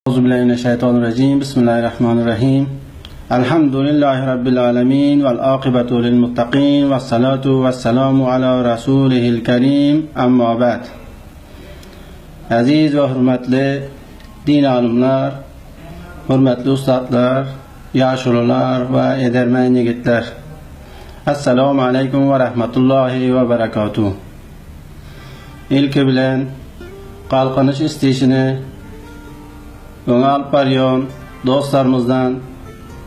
Euzubillahimineşşeytanirracim. Bismillahirrahmanirrahim. Elhamdülillahi Rabbil alemin. Vel akıbetu lil muttaqin. Ve salatu ve selamu ala Resulihil kerim. Amma ba'd. Aziz ve hürmetli din alimler, hürmetli ustadlar, yaşlılar ve edermen yigitler. Esselamu aleyküm ve rahmetullahi ve berekatuhu. İlki bilen kalkınış isteyişini öňe alyp barýan dostlarymyzdan,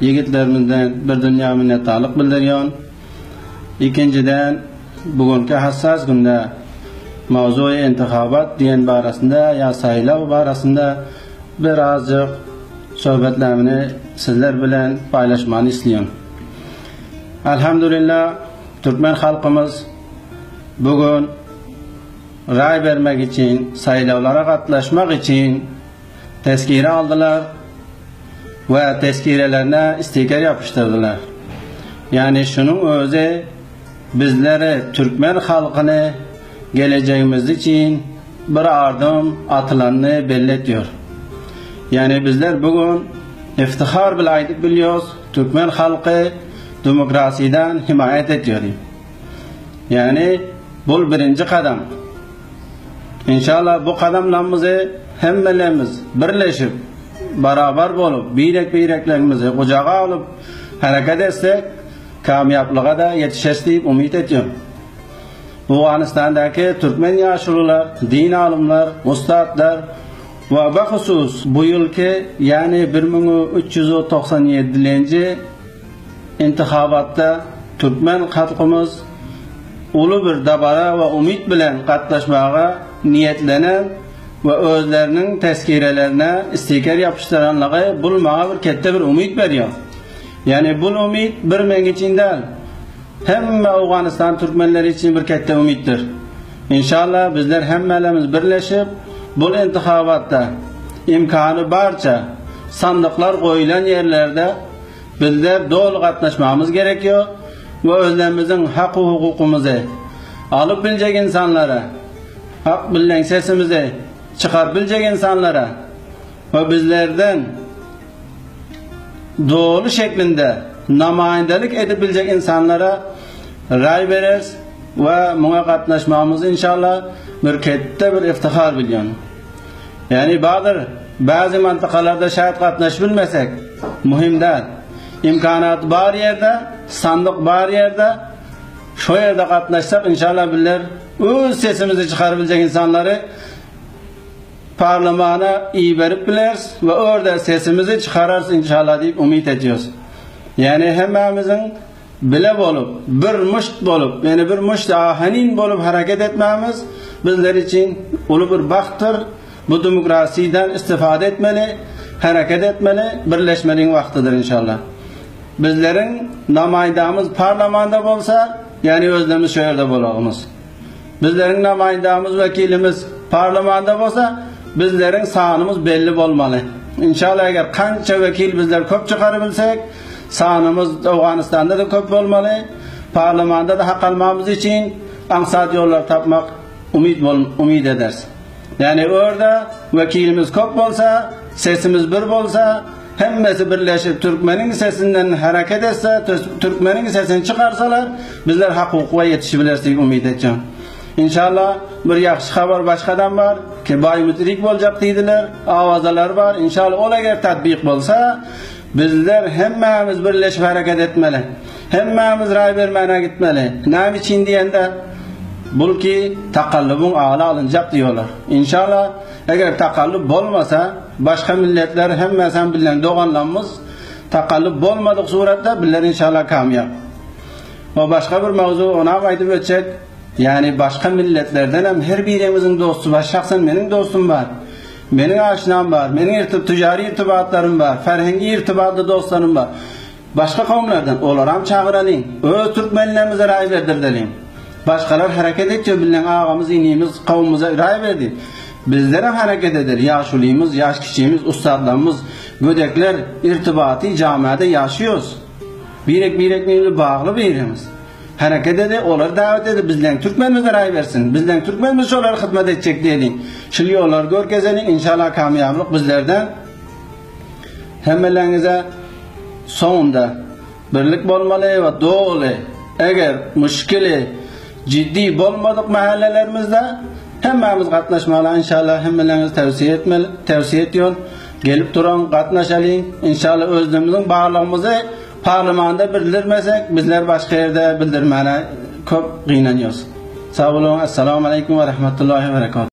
yigitlerimizden bir dünýä minnetdarlyk bildirýän. İkinciden, bugünkü hassas günde mawzu-i intihabat diýen barasynda ýa saýlaw barasynda birazjyk söhbetlerimi sizler bilen paýlaşmany isleýän. Elhamdülillah, Türkmen halkymız bugün ray vermek için, saýlawlara gatnaşmak için tezkire aldılar ve tezkirelerine istiker yapıştırdılar. Yani şunun özü bizlere, Türkmen halkını geleceğimiz için bir adım atılanını belli ediyor. Yani bizler bugün iftihar bile aydık biliyoruz. Türkmen halkı demokrasiden himayet ediyor. Yani bu birinci kadam. İnşallah bu kadamlarımızı hemmelerimiz birleşip, beraber bolup, bireklerimizi kucağa alıp hareket etsek, kamyaplığa da yetişeriz deyip umut ediyorum. Bu Afganistan'daki Türkmen yaşlılar, din alimler, ustadlar ve bahusus bu yılki yani 1397. intihabatta Türkmen halkımız ulu bir dabara ve umut bilen katlaşmağa niyetlenen ve özlerinin tezkirelerine istiker yapıştıranlığı bulmağa bir kette bir umut veriyor. Yani bu umut bir men için değil, hem Afganistan Türkmenleri için bir kette umuttur. İnşallah bizler hemmelemiz birleşip bu intihabatta imkanı barça sandıklar koyulan yerlerde bizler dolu katlaşmamız gerekiyor ve özlerimizin hak hukukumuzu alıp bilecek insanlara, hak bilen sesimizi çıkarabilecek insanlara ve bizlerden doğru şeklinde namayendelik edebilecek insanlara ray veririz ve buna katlaşmamızı inşallah bir kette bir iftihar bilyon. Yani bazı mantikalarda şayet katlaşabilmesek mühim değil. İmkanat var yerde, sandık var yerde, şu yerde katlaşsak inşallah bizler öz sesimizi çıkarabilecek insanları parlamana iyi verip biliriz ve orada sesimizi çıkararız inşallah deyip umut ediyoruz. Yani hemimizin bile bolup, bir muşt bolup, yani bir muşt ahanin bolup hareket etmemiz bizler için ulu bir baktır. Bu demokrasiden istifade etmeli, hareket etmeli, birleşmenin vaktidir inşallah. Bizlerin namayindamız parlamenda bolsa, yani özlemiz şöyle bolağımız. Bizlerin namayindamız, vekilimiz parlamenda bolsa, bizlerin sanımız belli bolmalı. İnşallah eğer kança vekil bizler köp çıkarabilsek, sanımız Afganistan'da da köp olmalı. Parlamenda da hak almamız için ansat yollar tapmak umid ederiz. Yani orada vekilimiz köp bolsa, sesimiz bir bolsa, hemmesi birleşip Türkmenin sesinden hareket etse, Türkmenin sesini çıkarsalar, bizler hak hukuka yetişebiliriz diye umid edeceğim. İnşallah bir yaxşı haber başkadan var ki bayımızlik olacak dediler, avazalar var. İnşallah o eğer tatbik olsa bizler hemmemiz birleşip hareket etmeli. Hemmemiz ray vermene gitmeli. Ne için diyende bul ki takallubun ağla alınacak diyorlar. İnşallah eğer takallub olmasa başka milletler hemmesen bilen doğanlarımız takallub olmadık surette bizler inşallah kamyap. O başka bir mevzu ona aytıp ötecek. Yani başka milletlerden hem her birimizin dostu var. Şahsen benim dostum var. Benim aşinam var. Benim ticari irtibatlarım var. Ferhengi irtibatlı dostlarım var. Başka kavimlerden olaram çağıralım. Öz Türkmenlerimize ray verdirdilim. Başkalar hareket edecek bilen ağamız, inimiz, kavmimize ray verdi. Bizlere hareket eder. Yaşlıyımız, yaş kişimiz, ustadlarımız, gödekler irtibatı camiada yaşıyoruz. Birek bağlı birimiz. hareket ede, olar davet ede, bizden Türkmenimize ray versin. Bizden Türkmenimiz şolar hizmet edecek diyelim. Şili olar görkezenin inşallah kamyablık bizlerden Hemmelerize sonunda birlik bolmalı ve doğulu. Eğer müşkili ciddi bolmadık mahallelerimizde hemmemiz katlaşmalı. İnşallah hemmeleriniz tavsiye ediyor. Gelip duran katlaşalım. İnşallah özlemizin bağlılığımızı parlamentoda bildirmesek bizler başka yerde bildirmene çok kıynanıyoruz. Sağ olun. Esselamu Aleyküm ve Rahmetullahi ve Berekatuhu.